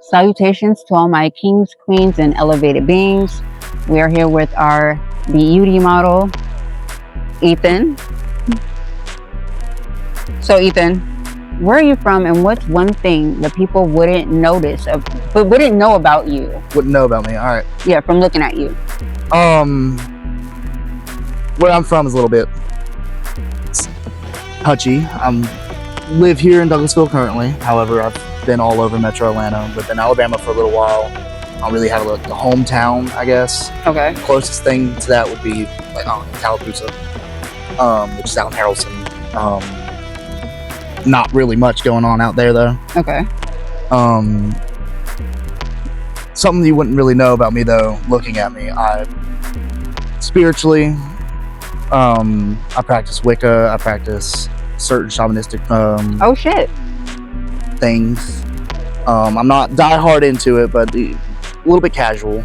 Salutations to all my kings, queens, and elevated beings. We are here with our beauty model, Ethan. So Ethan, where are you from, and what's one thing that people wouldn't notice but wouldn't know about you? Wouldn't know about me. All right. Yeah, from looking at you. Where I'm from is a little bit touchy. Live here in Douglasville currently. However, I've been all over Metro Atlanta. Lived in Alabama for a little while. I don't really have a hometown, I guess. Okay. Closest thing to that would be like Tallapoosa, which is out in Harrelson. Not really much going on out there though. Okay. Something you wouldn't really know about me though, looking at me, spiritually, I practice Wicca. I practice certain shamanistic oh shit. things. I'm not die hard into it, but a little bit casual.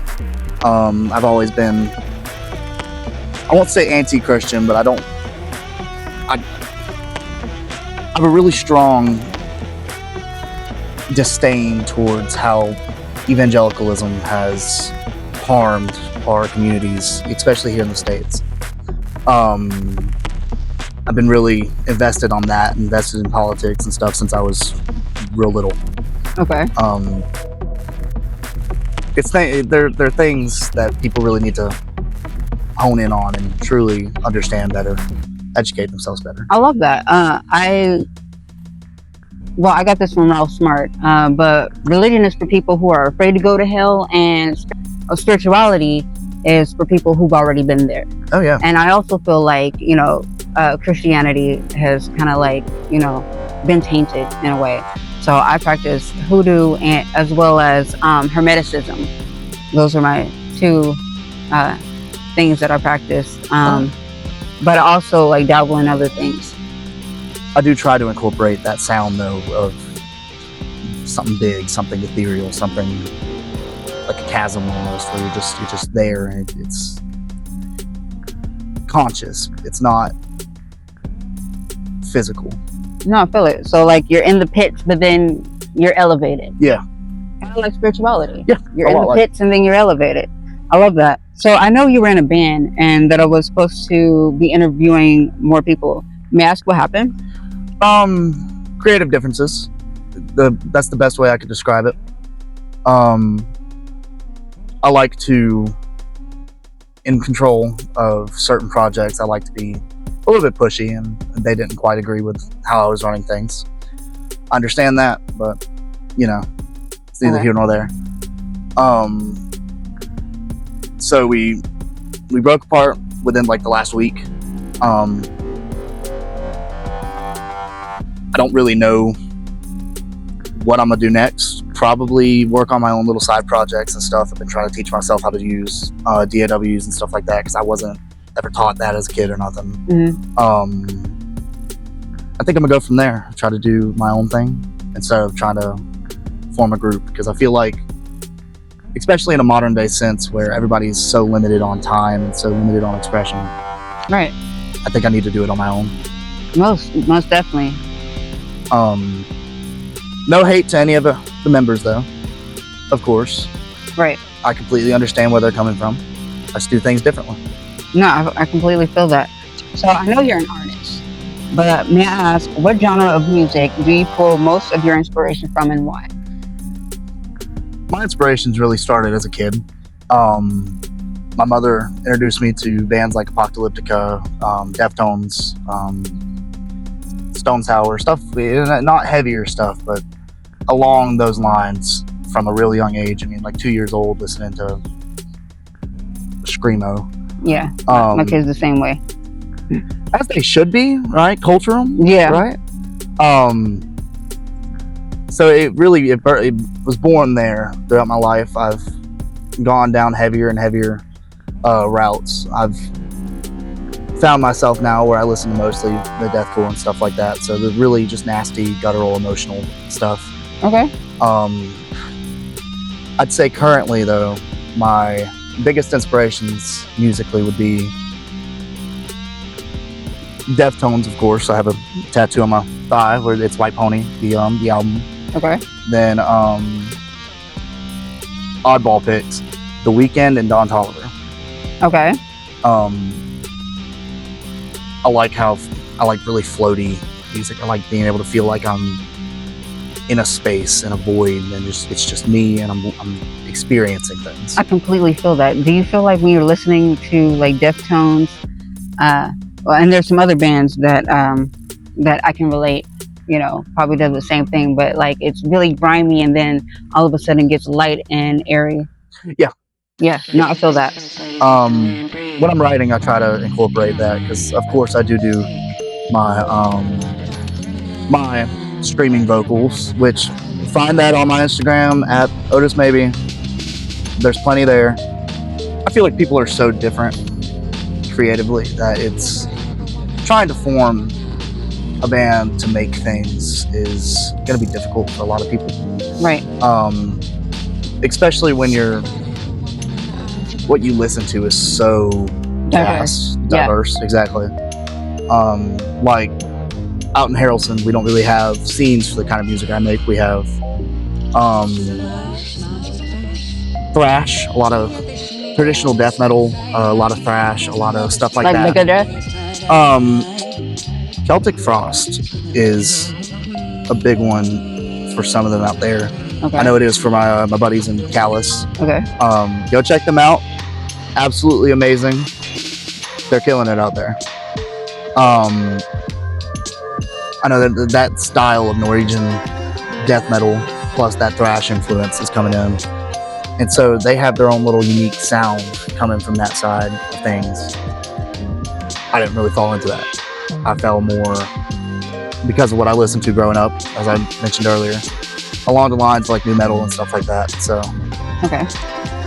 I've always been, I won't say anti-Christian, but I have a really strong disdain towards how evangelicalism has harmed our communities, especially here in the States. I've been really invested in politics and stuff since I was real little. Okay. They're things that people really need to hone in on and truly understand better, educate themselves better. I love that. I got this from Ralph Smart, but religion is for people who are afraid to go to hell, and spirituality is for people who've already been there. Oh yeah. And I also feel like, Christianity has kind of like, been tainted in a way. So I practice hoodoo as well as Hermeticism. Those are my two things that I practice. But I also like dabble in other things. I do try to incorporate that sound though of something big, something ethereal, something like a chasm almost, where you're just there and it's conscious. It's not physical. No, I feel it. So like you're in the pits, but then you're elevated. Yeah. Kind of like spirituality. Yeah. You're in the pits and then you're elevated. I love that. So I know you were in a band and that I was supposed to be interviewing more people. May I ask what happened? Creative differences. That's the best way I could describe it. I like to, in control of certain projects, I like to be a little bit pushy, and they didn't quite agree with how I was running things. I understand that, but it's neither here nor there. So we broke apart within like the last week. I don't really know what I'm gonna do next. Probably work on my own little side projects and stuff. I've been trying to teach myself how to use DAWs and stuff like that, because I wasn't ever taught that as a kid or nothing. Mm-hmm. I think I'm gonna go from there. Try to do my own thing instead of trying to form a group, because I feel like, especially in a modern day sense where everybody's so limited on time and so limited on expression, right, I think I need to do it on my own. Most definitely. No hate to any of the members though, of course. Right. I completely understand where they're coming from. I just do things differently. No, I completely feel that. So I know you're an artist, but may I ask, what genre of music do you pull most of your inspiration from, and why? My inspirations really started as a kid. My mother introduced me to bands like Apocalyptica, Deftones, Stone Sour, stuff, not heavier stuff, but along those lines from a really young age. I mean, like 2 years old, listening to Screamo. Yeah, my kids the same way. As they should be, right? Cultural. Yeah. Right? So it was born there throughout my life. I've gone down heavier and heavier routes. I've found myself now where I listen to mostly the deathcore and stuff like that. So the really just nasty, guttural, emotional stuff. Okay. I'd say currently though, my biggest inspirations musically would be Deftones, of course. I have a tattoo on my thigh where it's White Pony, the album. Okay. Then oddball picks: The Weeknd and Don Toliver. Okay. I like really floaty music. I like being able to feel like I'm in a space, in a void, and it's just me, and I'm experiencing things. I completely feel that. Do you feel like when you're listening to like Deftones, well, and there's some other bands that that I can relate, you know, probably does the same thing, but like it's really grimy and then all of a sudden gets light and airy. Yeah. Yeah, no, I feel that. When I'm writing, I try to incorporate that because, of course, I do my my streaming vocals, which find that on my Instagram at Otis Maybe. There's plenty there. I feel like people are so different creatively that it's trying to form a band to make things is going to be difficult for a lot of people. Right. Especially when what you listen to is so diverse. Exactly. Like out in Harrelson, we don't really have scenes for the kind of music I make. We have thrash, a lot of traditional death metal, a lot of thrash, a lot of stuff like that. Celtic Frost is a big one for some of them out there. Okay. I know it is for my buddies in Calais. Okay. Go check them out. Absolutely amazing. They're killing it out there. I know that style of Norwegian death metal plus that thrash influence is coming in. And so they have their own little unique sound coming from that side of things. I didn't really fall into that. I fell more because of what I listened to growing up, as I mentioned earlier, along the lines of like new metal and stuff like that. So okay.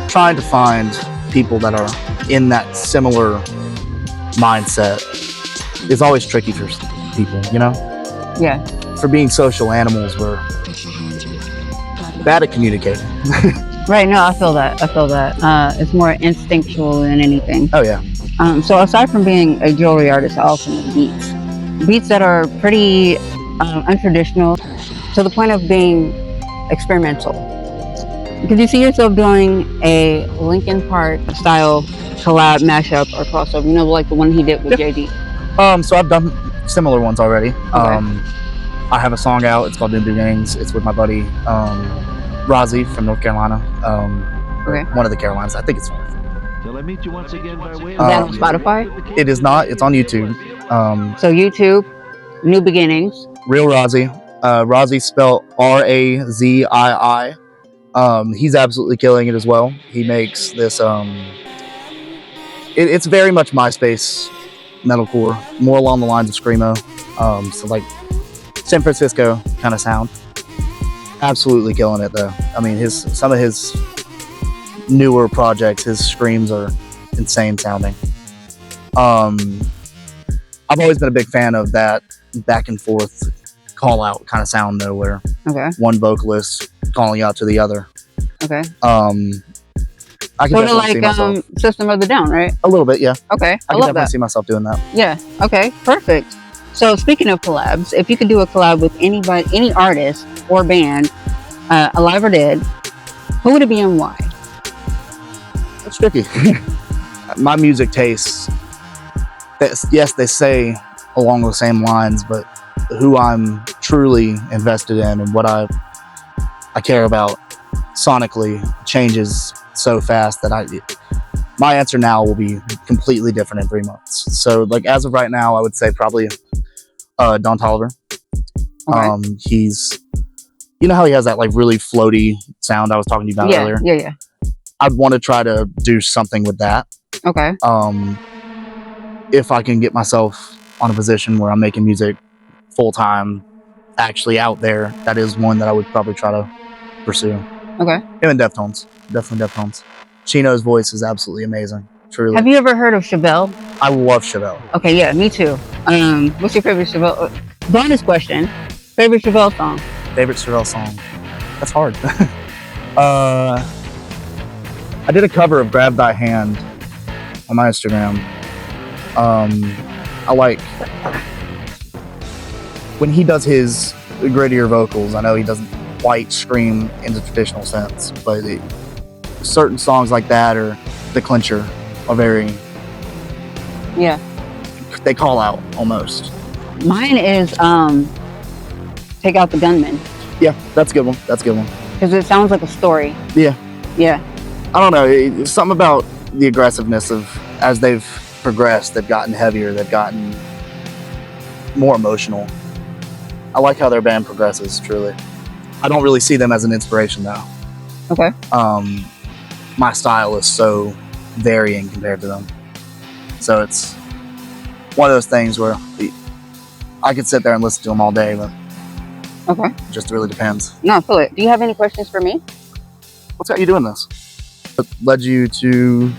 Trying to find people that are in that similar mindset is always tricky for people, you know? Yeah. For being social animals, we're bad at communicating. Right, no, I feel that. It's more instinctual than anything. Oh, yeah. So aside from being a jewelry artist, I also make beats that are pretty untraditional to the point of being experimental. Could you see yourself doing a Linkin Park style collab, mashup, or crossover? You know, like the one he did with JD? So I've done similar ones already. Okay. I have a song out. It's called New Beginnings. It's with my buddy Rozzy from North Carolina. One of the Carolinas. I think it's one. Shall I meet you once again by way of... Is that on Spotify? It is not. It's on YouTube. So YouTube, New Beginnings. Real Rozzy. Rozzy spelled R-A-Z-I-I. He's absolutely killing it as well. He makes this... it's very much MySpace metalcore, more along the lines of screamo. So like San Francisco kind of sound. Absolutely killing it though. I mean, some of his newer projects, his screams are insane sounding. I've always been a big fan of that back and forth call out kind of sound though, where one vocalist calling out to the other. Okay. I can sort of like System of the Down, right? A little bit, yeah. Okay, I can definitely see myself doing that. Yeah. Okay. Perfect. So speaking of collabs, if you could do a collab with anybody, any artist or band, alive or dead, who would it be and why? That's tricky. My music tastes, yes, they say along the same lines, but who I'm truly invested in and what I care about sonically changes so fast that my answer now will be completely different in 3 months. So like as of right now, I would say probably Don Toliver. Okay. He's, you know how he has that like really floaty sound I was talking to you about earlier? Yeah. I'd want to try to do something with that. Okay. If I can get myself on a position where I'm making music full time, actually out there, that is one that I would probably try to pursue. Okay. Him and Deftones. Definitely Deftones. Chino's voice is absolutely amazing. Truly. Have you ever heard of Chevelle? I love Chevelle. Okay, yeah, me too. What's your favorite Chevelle? Bonus question. Favorite Chevelle song? Favorite Chevelle song? That's hard. I did a cover of Grab Thy Hand on my Instagram. I like when he does his grittier vocals. I know he doesn't quite scream in the traditional sense, but certain songs like that, or The Clincher, are very, Yeah. they call out almost. Mine is Take Out the Gunman. Yeah, that's a good one. That's a good one. Because it sounds like a story. Yeah. Yeah. I don't know. It's something about the aggressiveness of, as they've progressed, they've gotten heavier, they've gotten more emotional. I like how their band progresses, truly. I don't really see them as an inspiration, though. Okay. My style is so varying compared to them. So it's one of those things where I could sit there and listen to them all day, but Okay. it just really depends. No, I feel it. Do you have any questions for me? What's got you doing this? What led you to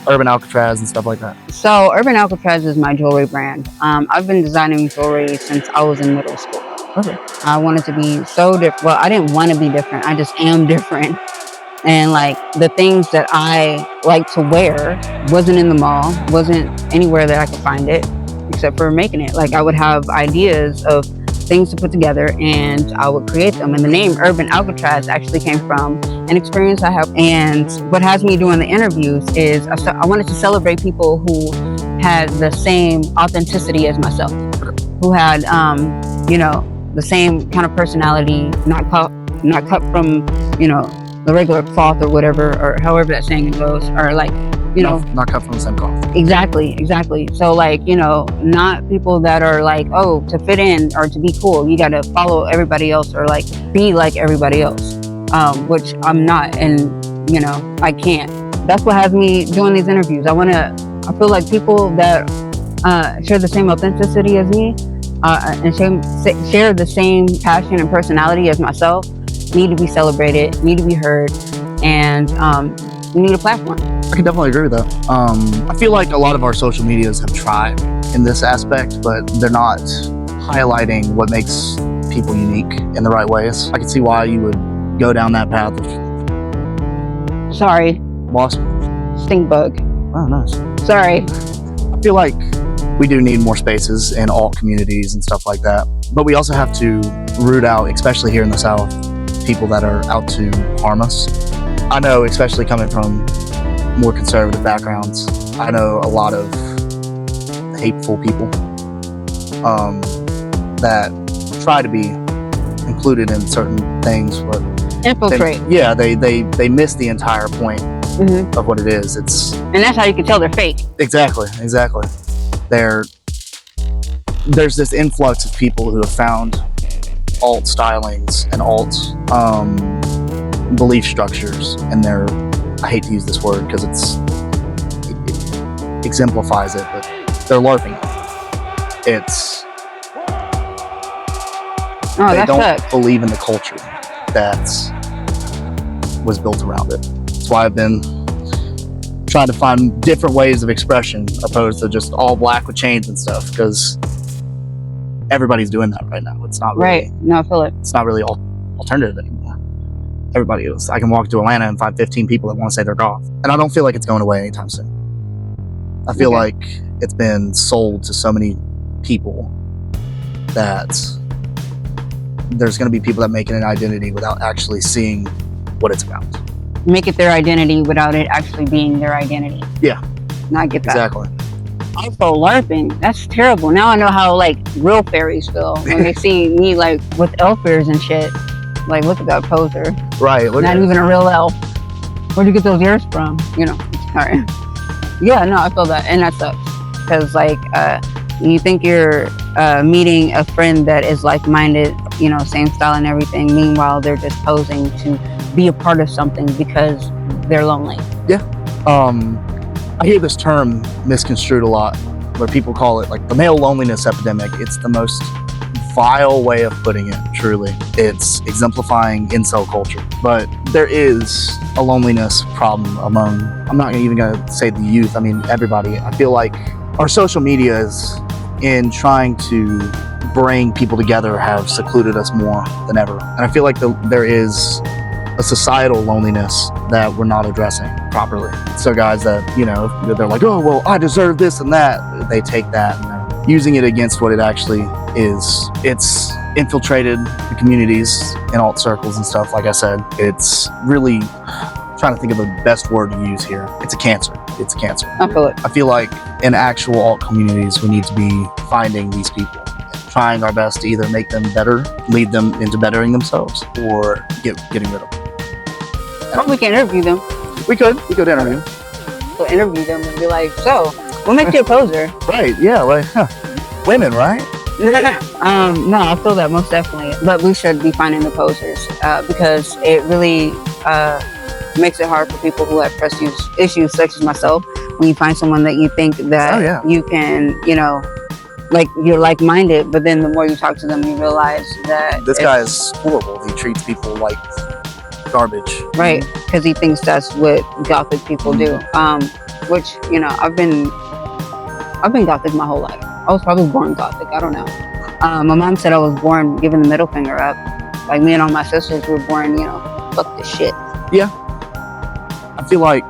Urban Alcatraz and stuff like that? So Urban Alcatraz is my jewelry brand. I've been designing jewelry since I was in middle school. Okay. I wanted to be so different. Well, I didn't want to be different. I just am different. And like the things that I like to wear wasn't in the mall, wasn't anywhere that I could find it, except for making it. Like I would have ideas of things to put together and I would create them. And the name Urban Alcatraz actually came from an experience I have. And what has me doing the interviews is I wanted to celebrate people who had the same authenticity as myself, who had, the same kind of personality, not cut from, the regular cloth or whatever, or however that saying goes, or like, not cut from the same cloth. Exactly. So like, not people that are like, oh, to fit in or to be cool, you got to follow everybody else or like be like everybody else, which I'm not, and I can't. That's what has me doing these interviews. I feel like people that share the same authenticity as me and share the same passion and personality as myself need to be celebrated, need to be heard, and we need a platform. I can definitely agree with that. I feel like a lot of our social medias have tried in this aspect, but they're not highlighting what makes people unique in the right ways. I can see why you would go down that path of Sorry, wasp. stink bug. Oh, nice. Sorry. I feel like we do need more spaces in all communities and stuff like that. But we also have to root out, especially here in the South, people that are out to harm us. I know, especially coming from more conservative backgrounds, I know a lot of hateful people that try to be included in certain things, but Infiltrate. they miss the entire point of what it is. And that's how you can tell they're fake. Exactly. There's this influx of people who have found alt stylings and alt belief structures, and I hate to use this word because it exemplifies it, but they're LARPing. They don't believe in the culture that was built around it. That's why I've been trying to find different ways of expression opposed to just all black with chains and stuff, because everybody's doing that right now. It's not really, right. No, I feel it. It's not really alternative anymore. Everybody is. I can walk to Atlanta and find 15 people that want to say they're goth, and I don't feel like it's going away anytime soon. I feel like it's been sold to so many people that there's going to be people that make it an identity without actually seeing what it's about. Make it their identity without it actually being their identity. Yeah. And I get that. Exactly. Also, LARPing, that's terrible. Now I know how like real fairies feel when they see me like with elf ears and shit. Like, look at that poser. Right. Not even a real elf. Where'd you get those ears from? Sorry. Yeah, no, I feel that. And that sucks. Because like, you think you're meeting a friend that is like-minded, same style and everything. Meanwhile, they're just posing to be a part of something because they're lonely. Yeah. I hear this term misconstrued a lot, where people call it like the male loneliness epidemic. It's the most vile way of putting it, truly. It's exemplifying incel culture. But there is a loneliness problem among, I'm not even going to say the youth, I mean everybody. I feel like our social medias, in trying to bring people together, have secluded us more than ever. And I feel like there is a societal loneliness that we're not addressing properly. So guys that, they're like, oh, well, I deserve this and that. They take that and they're using it against what it actually is. It's infiltrated the communities in alt circles and stuff. Like I said, it's really trying trying to think of the best word to use here. It's a cancer. It's a cancer. I feel it. I feel like in actual alt communities, we need to be finding these people, trying our best to either make them better, lead them into bettering themselves, or getting rid of them. Or we can interview them. We could interview. So interview them and be like, so, what makes you a poser? Right, yeah, like, women, right? No, I feel that most definitely. But we should be finding the posers because it really makes it hard for people who have trust issues such as myself. When you find someone that you think that you can, you know, like you're like-minded, but then the more you talk to them, you realize that this guy is horrible. He treats people like garbage. Right, because he thinks that's what Gothic people do. Which, you know, I've been Gothic my whole life. I was probably born Gothic. I don't know. My mom said I was born giving the middle finger up. Like me and all my sisters were born, you know, fuck this shit. Yeah. I feel like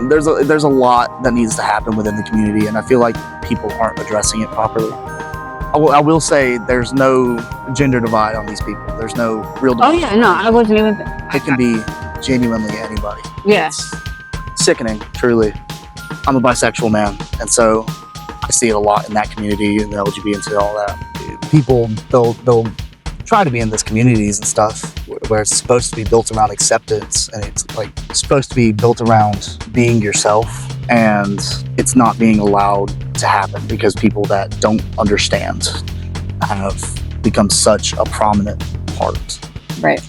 there's a lot that needs to happen within the community, and I feel like people aren't addressing it properly. I will say there's no gender divide on these people. There's no real divide. Oh yeah, no, I wasn't even. It can be genuinely anybody. Yeah. It's sickening, truly. I'm a bisexual man, and so I see it a lot in that community, and the LGBT and all that. People, they'll try to be in these communities and stuff where it's supposed to be built around acceptance, and it's like supposed to be built around being yourself, and it's not being allowed to happen because people that don't understand have become such a prominent part. Right.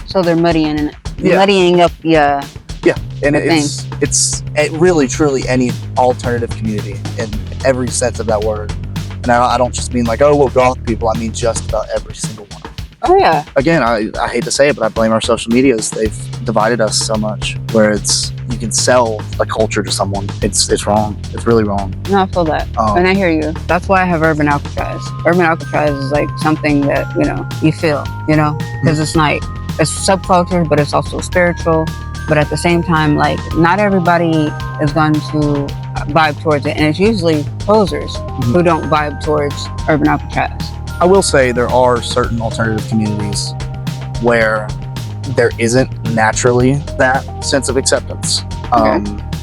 So they're muddying up Yeah, and it's really truly any alternative community in every sense of that word. And I don't just mean like, oh, well, goth people. I mean just about every single one. Oh yeah. Again, I hate to say it, but I blame our social medias. They've divided us so much where you can sell a culture to someone. It's wrong. It's really wrong. No, I feel that. And I hear you. That's why I have Urban Alcatraz. Urban Alcatraz is like something that, you know, you feel, you know, because it's like, it's subculture, but it's also spiritual. But at the same time, like, not everybody is going to vibe towards it. And it's usually posers who don't vibe towards Urban Alcatraz. I will say there are certain alternative communities where there isn't naturally that sense of acceptance.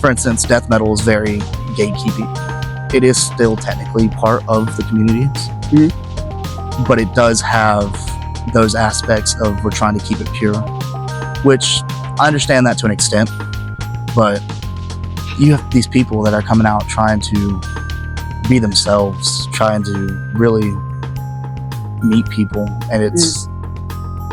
For instance, death metal is very gatekeeping. It is still technically part of the communities, but it does have those aspects of we're trying to keep it pure, which I understand that to an extent, but you have these people that are coming out trying to be themselves, trying to really meet people, and it's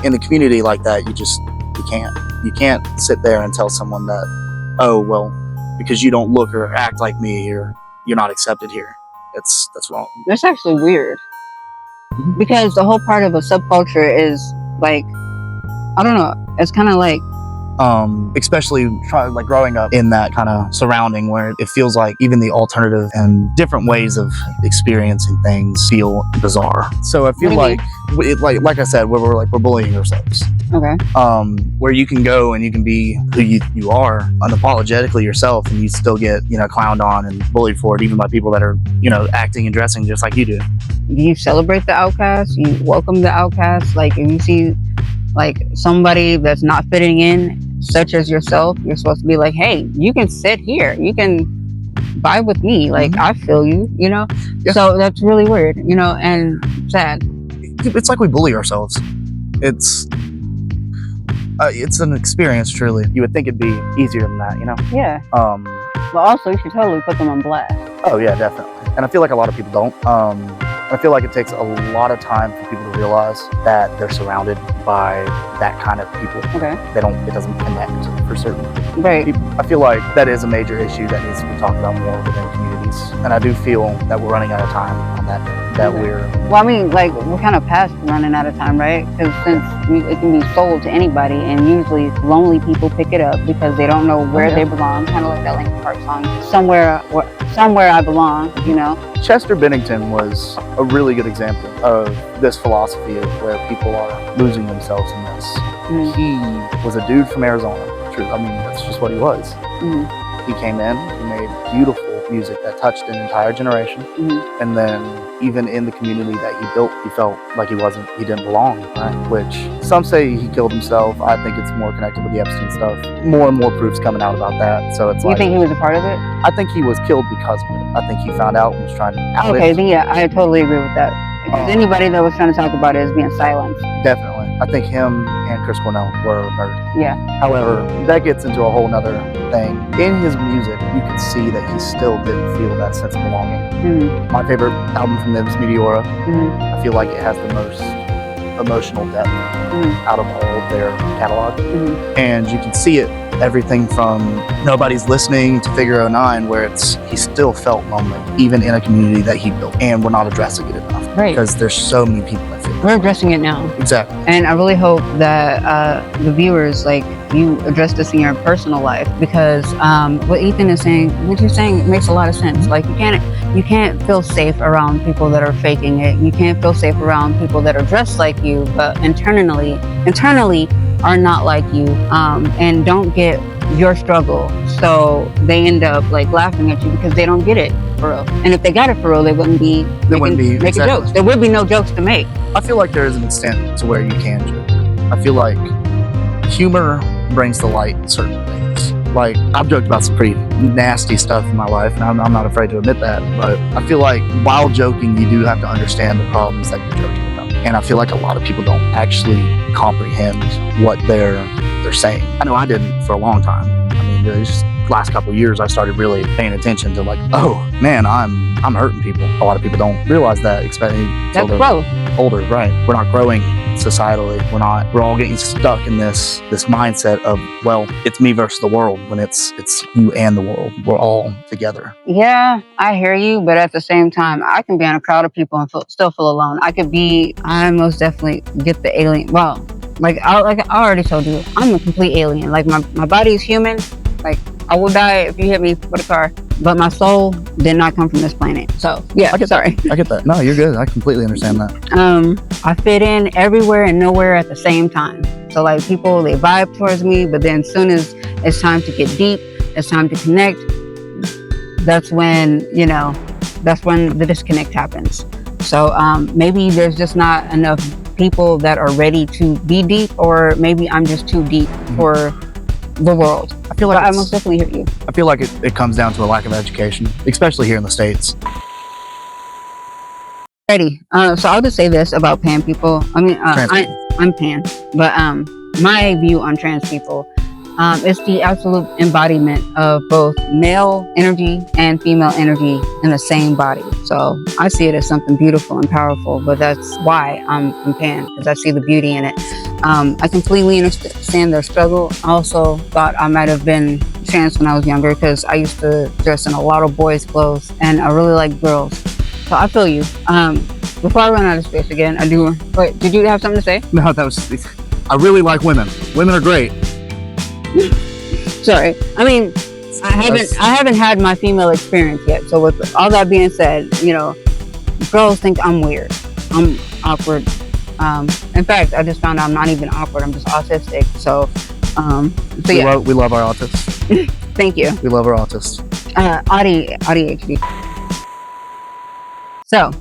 in the community like that. You can't sit there and tell someone that, oh well, because you don't look or act like me, you're not accepted here. That's wrong. That's actually weird, because the whole part of a subculture is like, I don't know, it's kind of like especially like growing up in that kind of surrounding where it feels like even the alternative and different ways of experiencing things feel bizarre. So I feel like I said, we're bullying ourselves. Okay. Where you can go and you can be who you are unapologetically yourself, and you still get, you know, clowned on and bullied for it, even by people that are, you know, acting and dressing just like you do. You celebrate the outcast, you welcome the outcast. Like if you see like somebody that's not fitting in, such as yourself, you're supposed to be like, hey, you can sit here, you can vibe with me, like I feel you, you know. So that's really weird, you know, and sad. It's like we bully ourselves. It's an experience, truly. You would think it'd be easier than that, you know. Yeah. But also you should totally put them on blast. Oh yeah, definitely. And I feel like a lot of people don't. I feel like it takes a lot of time for people to realize that they're surrounded by that kind of people. Okay. It doesn't connect for certain people. I feel like that is a major issue that needs to be talked about more within communities. And I do feel that we're running out of time on that well, I mean, like, we're kind of past running out of time, right? Because it can be sold to anybody, and usually lonely people pick it up because they don't know where they belong. Kind of like that Linkin Park song, somewhere I belong, you know. Chester Bennington was a really good example of this philosophy of where people are losing themselves in this. He was a dude from Arizona. I mean, that's just what he was. He came in, he made beautiful music that touched an entire generation. Mm-hmm. And then even in the community that he built, he felt like he didn't belong, right? Which some say he killed himself. I think it's more connected with the Epstein stuff. More and more proofs coming out about that. So it's You think he was a part of it? I think he was killed because of it. I think he found out and was trying to out Okay, it. then yeah, I totally agree with that. Because anybody that was trying to talk about it is being silenced. Definitely. I think him and Chris Cornell were murdered. Yeah. However, that gets into a whole nother thing. In his music, you could see that he still didn't feel that sense of belonging. Mm-hmm. My favorite album from them is Meteora. Mm-hmm. I feel like it has the most emotional depth out of all of their catalog. Mm-hmm. And you can see it, everything from Nobody's Listening to Figure 09, where he still felt lonely, even in a community that he built. And we're not addressing it enough. Right. Because there's so many people that feel We're addressing it now. Exactly. And I really hope that the viewers, like, you address this in your personal life, because what Ethan is saying, what you're saying makes a lot of sense. Like, you can't feel safe around people that are faking it. You can't feel safe around people that are dressed like you, but internally are not like you, and don't get your struggle. So they end up like laughing at you because they don't get it for real. And if they got it for real, they wouldn't be making exactly. jokes. There would be no jokes to make. I feel like there is an extent to where you can joke. I feel like humor brings to light certain things. Like, I've joked about some pretty nasty stuff in my life, and I'm not afraid to admit that. But I feel like while joking, you do have to understand the problems that you're joking about. And I feel like a lot of people don't actually comprehend what they're saying. I know I didn't for a long time. I mean, just last couple of years, I started really paying attention to, like, oh man, I'm hurting people. A lot of people don't realize that, especially That's growth. Older, right? We're not growing societally. We're all getting stuck in this mindset of, well, it's me versus the world, when it's you and the world. We're all together. Yeah, I hear you, but at the same time, I can be in a crowd of people and still feel alone. I most definitely get the alien. Well, like I already told you, I'm a complete alien. Like, my body is human. Like, I will die if you hit me with a car, but my soul did not come from this planet. So yeah, I get that. No, you're good. I completely understand that. I fit in everywhere and nowhere at the same time. So, like, people, they vibe towards me, but then as soon as it's time to get deep, it's time to connect, that's when the disconnect happens. So maybe there's just not enough people that are ready to be deep, or maybe I'm just too deep for the world. I feel like I most definitely hear you. I feel like it comes down to a lack of education, especially here in the States. Ready. So I'll just say this about pan people. I mean, I'm pan, but my view on trans people, it's the absolute embodiment of both male energy and female energy in the same body. So I see it as something beautiful and powerful, but that's why I'm pan, because I see the beauty in it. I completely understand their struggle. I also thought I might have been trans when I was younger, because I used to dress in a lot of boys' clothes, and I really like girls. So I feel you. Before I run out of space again, I do. Wait, did you have something to say? No, I really like women. Women are great. Sorry. I mean, I haven't had my female experience yet. So with all that being said, girls think I'm weird. I'm awkward. In fact, I just found out I'm not even awkward. I'm just autistic. So yeah. We love our autists. Thank you. We love our autists. ADHD. So,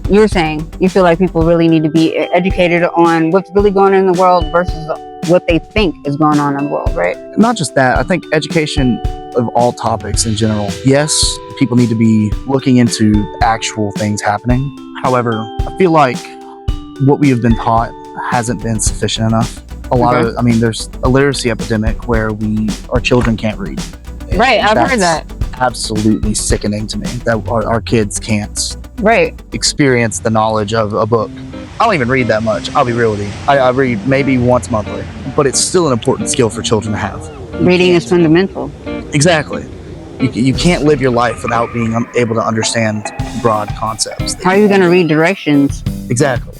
you were saying you feel like people really need to be educated on what's really going on in the world versus what they think is going on in the world, right? Not just that. I think education of all topics in general. Yes, people need to be looking into actual things happening. However, I feel like what we have been taught hasn't been sufficient enough. There's a literacy epidemic where our children can't read. Right, I've heard that. Absolutely sickening to me that our kids can't experience the knowledge of a book. I don't even read that much. I'll be real with you. I read maybe once monthly, but it's still an important skill for children to have. Reading is fundamental. Exactly. You can't live your life without being able to understand broad concepts. How are you going to read directions? Exactly.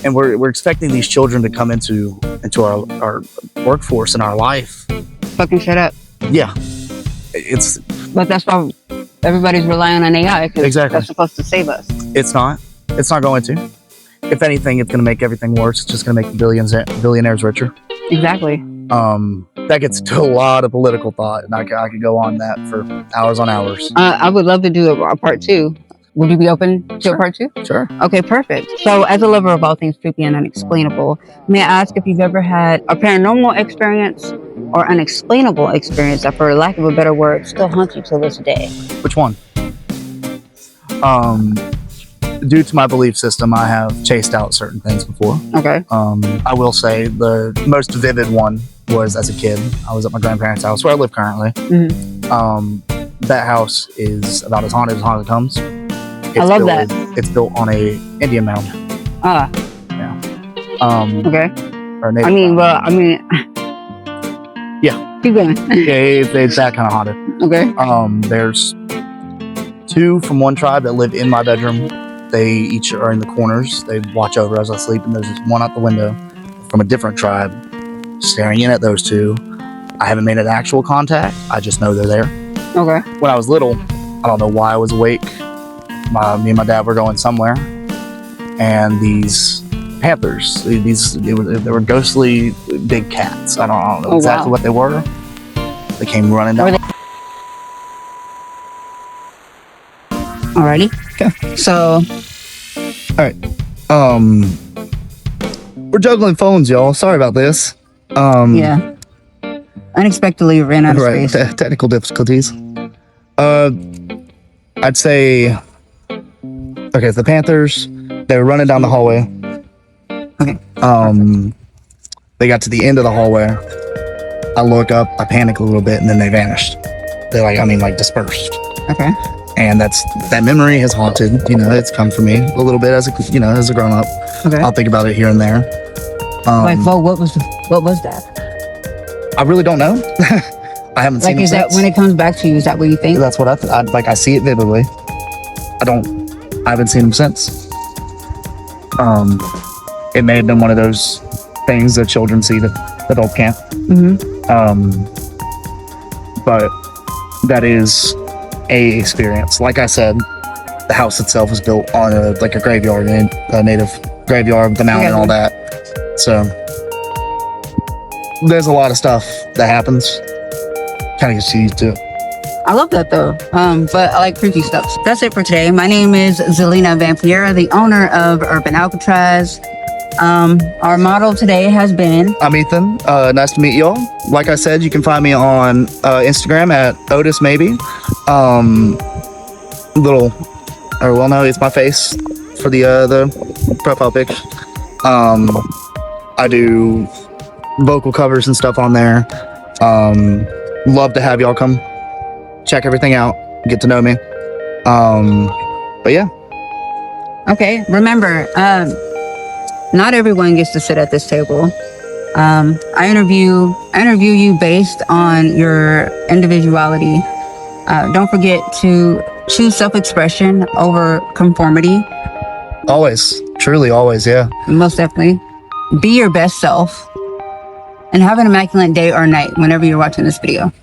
And we're expecting these children to come into our workforce and our life. Fucking shut up. Yeah. But that's why everybody's relying on AI, because that's supposed to save us. It's not going to. If anything, it's going to make everything worse. It's just going to make the billionaires richer. Exactly. that gets to a lot of political thought, and I could go on that for hours on hours. I would love to do a part 2. Would you be open to a part 2? Sure. Okay, perfect. So, as a lover of all things spooky and unexplainable, may I ask if you've ever had a paranormal experience or unexplainable experience that, for lack of a better word, still haunts you to this day? Which one? Due to my belief system, I have chased out certain things before. Okay. I will say the most vivid one was as a kid. I was at my grandparents' house where I live currently. That house is about as haunted comes. I love that. It's built on a Indian mound. Yeah. Okay. Or native mound. Yeah. Keep going. Yeah, it's that kind of haunted. Okay. There's 2 from one tribe that live in my bedroom. They each are in the corners. They watch over as I sleep, and there's this one out the window from a different tribe staring in at those 2. I haven't made an actual contact. I just know they're there. Okay. When I was little, I don't know why I was awake. Me and my dad were going somewhere, and these panthers, they were ghostly big cats. I don't know exactly what they were. They came running down. Alrighty. Okay. So. All right. We're juggling phones, y'all. Sorry about this. Yeah. Unexpectedly ran out of space. Technical difficulties. I'd say. Okay, the panthers. They were running down the hallway. Okay. They got to the end of the hallway. I look up. I panic a little bit, and then they vanished. They dispersed. Okay. And that memory has haunted. It's come for me a little bit as a grown up. Okay. I'll think about it here and there. What was that? I really don't know. I haven't seen it is that since. when it comes back to you? Is that what you think? That's what I see it vividly. I haven't seen him since. It may have been one of those things that children see that adults can't. But that is a experience. Like I said, the house itself was built on a graveyard, a native graveyard with the mountain and all that. So there's a lot of stuff that happens. Kind of gets used to. I love that though. But I like creepy stuff. That's it for today. My name is Xylyna Vampierra, the owner of Urban Alcatraz. Our motto today has been... I'm Ethan. Nice to meet y'all. Like I said, you can find me on Instagram at Otis Maybe. It's my face for the profile pic. I do vocal covers and stuff on there. Love to have y'all come check everything out, get to know me. But yeah. Okay, remember, not everyone gets to sit at this table. I interview you based on your individuality. Don't forget to choose self-expression over conformity. Always, truly always, yeah. Most definitely. Be your best self. And have an immaculate day or night whenever you're watching this video.